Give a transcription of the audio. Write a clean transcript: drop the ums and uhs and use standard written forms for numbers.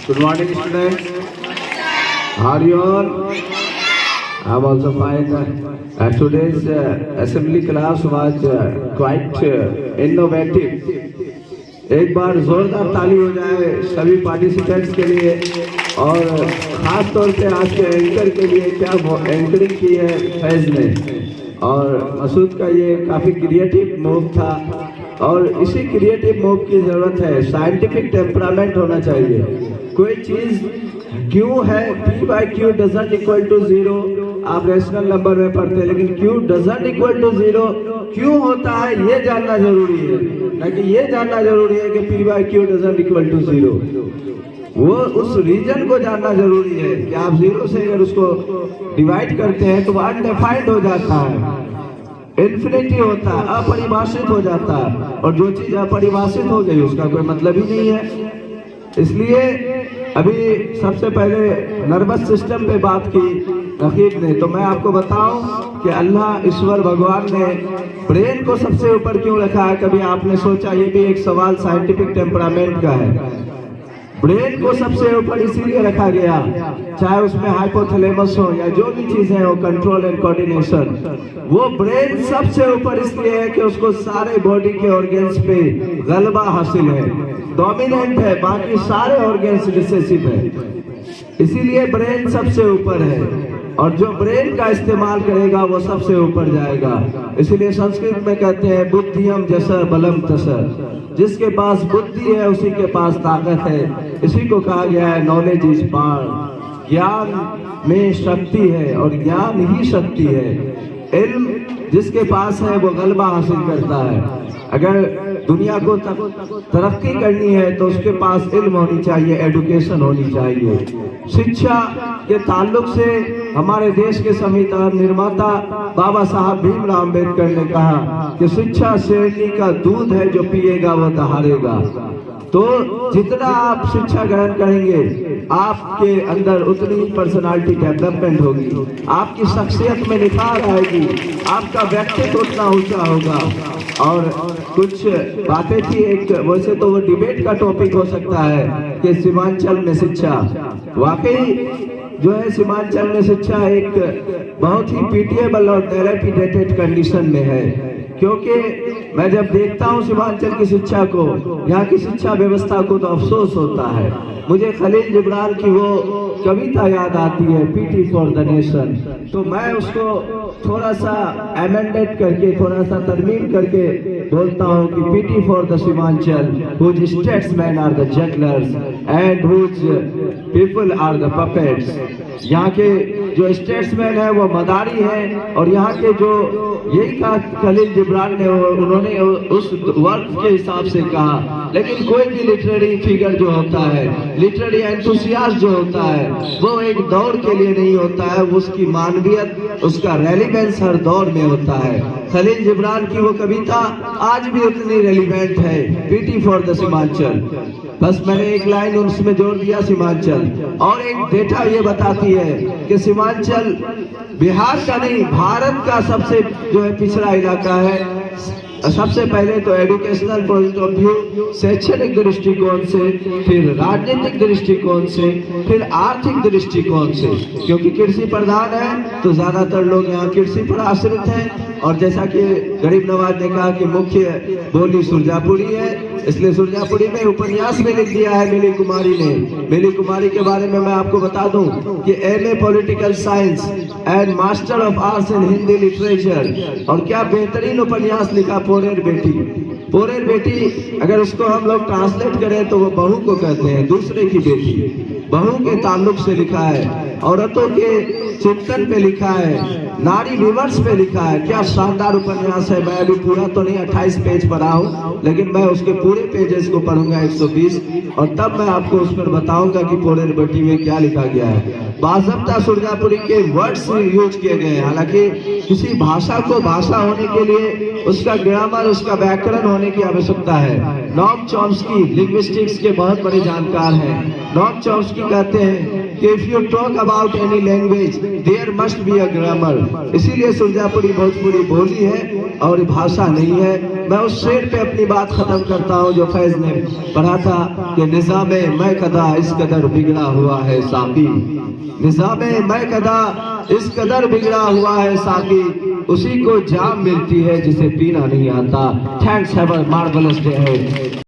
Good morning, students. How are you all? I'm also fine. Today's assembly class was quite innovative. एक बार जोरदार ताली हो जाए सभी पार्टिसिपेंट्स के लिए और खास तौर पे आज के एंकर के लिए, क्या एंकरिंग की है फैज ने। और मसूद का ये काफ़ी क्रिएटिव मूव था और इसी क्रिएटिव मूव की ज़रूरत है। साइंटिफिक टेम्परामेंट होना चाहिए। कोई चीज़ क्यों है, P by Q doesn't equal to zero, आप रेशनल नंबर में पढ़ते हैं, लेकिन Q doesn't equal to zero क्यों होता है ये जानना जरूरी है, ना कि ये जानना जरूरी है कि P by Q doesn't equal to zero. वो उस रीजन को जानना जरूरी है कि आप जीरो से अगर उसको डिवाइड करते हैं तो वो अनडिफाइंड हो जाता है, इन्फिनिटी होता है, अपरिभाषित हो जाता है। और जो चीज़ अपरिभाषित हो गई उसका कोई मतलब ही नहीं है। इसलिए अभी सबसे पहले नर्वस सिस्टम पे बात की नकीब ने, तो मैं आपको बताऊं कि अल्लाह ईश्वर भगवान ने ब्रेन को सबसे ऊपर क्यों रखा है। कभी आपने सोचा? ये भी एक सवाल साइंटिफिक टेम्परामेंट का है। ब्रेन को सबसे ऊपर इसीलिए रखा गया, चाहे उसमें हाइपोथैलेमस हो या जो भी चीजें हो, कंट्रोल एंड कोऑर्डिनेशन। वो ब्रेन सबसे ऊपर इसलिए है कि उसको सारे बॉडी के ऑर्गन्स पे गलबा हासिल है, डोमिनेंट है, बाकी सारे ऑर्गन्स रिसेसिव है। इसीलिए ब्रेन सबसे ऊपर है और जो ब्रेन का इस्तेमाल करेगा वो सबसे ऊपर जाएगा। इसीलिए संस्कृत में कहते हैं बुद्धियम जसर बलम तसर, जिसके पास बुद्धि है उसी के पास ताकत है। इसी को कहा गया है नॉलेज इज पावर, ज्ञान में शक्ति है और ज्ञान ही शक्ति है। इल्म जिसके पास है वो गलबा हासिल करता है। अगर दुनिया को तरक्की करनी है तो उसके पास इल्म होनी चाहिए, एजुकेशन होनी चाहिए। शिक्षा के ताल्लुक से हमारे देश के संविधान निर्माता बाबा साहब भीमराव अम्बेडकर ने कहा कि शिक्षा शेरनी का दूध है, जो पिएगा वो दहाड़ेगा। तो जितना आप शिक्षा ग्रहण करेंगे आपके अंदर उतनी ही पर्सनालिटी डेवलपमेंट होगी, आपकी शख्सियत में निखार आएगी, आपका व्यक्तित्व उतना ऊंचा होगा। और कुछ बातें थी, एक वैसे तो वो डिबेट का टॉपिक हो सकता है कि सीमांचल में शिक्षा, वाकई जो है सीमांचल में शिक्षा एक बहुत ही पीटिएबल और डायलेपिडेटेड कंडीशन में है। क्योंकि मैं जब देखता हूँ सीमांचल की शिक्षा को, यहाँ की शिक्षा व्यवस्था को, तो अफसोस होता है। मुझे खलील जिब्रान की वो कविता याद आती है, पीटी फॉर द नेशन। तो मैं उसको थोड़ा सा एमेंडेड करके, थोड़ा सा तरमीम करके बोलता हूँ कि pity for the Seemanchal whose statesmen are the jugglers and whose people are the puppets. यहाँ के जो स्टेट्समैन है वो मदारी है और यहाँ के जो, यही कहा खलील जिब्रान ने, उन्होंने उस वर्क के हिसाब से कहा। लेकिन कोई भी लिटरेरी फिगर जो होता है, लिटरेरी एंथुसियास्ट जो होता है, वो एक दौर के लिए नहीं होता है, वो उसकी मानवियत, उसका रेलिवेंस हर दौर में होता है। खलील जिब्रान की वो कविता आज भी उतनी रेलिवेंट है, पीटी फॉर द सीमांचल। बस मैंने एक लाइन उसमें जोड़ दिया, सीमांचल। और एक डेटा ये बताती है कि सीमांचल बिहार का नहीं, भारत का सबसे जो है पिछड़ा इलाका है। सबसे पहले तो एजुकेशनल पॉइंट ऑफ व्यू, शैक्षणिक दृष्टिकोण से, फिर राजनीतिक दृष्टिकोण से, फिर आर्थिक दृष्टिकोण से। क्योंकि कृषि प्रधान है तो ज्यादातर लोग यहाँ कृषि पर आश्रित हैं। और जैसा कि गरीब नवाज ने कहा कि मुख्य बोली सुरजापुरी है, इसलिए सुरजापुरी में उपन्यास में लिख दिया है मिली कुमारी ने। मिली कुमारी के बारे में मैं आपको बता दूं कि MA political science and master of arts in Hindi literature. और क्या बेहतरीन उपन्यास लिखा, पोरेर बेटी। पोरेर बेटी अगर उसको हम लोग ट्रांसलेट करें तो वो बहू को कहते हैं, दूसरे की बेटी। बहू के ताल्लुक से लिखा है, औरतों के चिंतन पे लिखा है, नारी विमर्श पे लिखा है। क्या शानदार उपन्यास है। मैं अभी पूरा तो नहीं 28 पेज पढ़ा हूँ, लेकिन मैं उसके पूरे पेजेस को पढ़ूंगा 120, और तब मैं आपको उस पर बताऊंगा कि पोरेर बेटी में क्या लिखा गया है। बाज़ब्ता सुरजापुरी के वर्ड्स यूज किए गए हैं। हालांकि किसी भाषा को भाषा होने के लिए उसका ग्रामर, उसका व्याकरण होने की आवश्यकता है। नॉम चॉम्स्की लिंग्विस्टिक्स के बहुत बड़े जानकार हैं। नॉम चॉम्स्की कहते हैं कि if you talk about any language there must be a grammar. इसीलिए सुरजापुरी भोजपुरी बोली है और भाषा नहीं है। मैं उस शेर पे अपनी बात खत्म करता हूँ जो फैज ने पढ़ा था कि निज़ामे मैं कदा इस कदर बिगड़ा हुआ है साकी, निज़ामे मैं कदा इस कदर बिगड़ा हुआ है साकी, उसी को जाम मिलती है जिसे पीना नहीं आता। Thanks, have a marvellous day.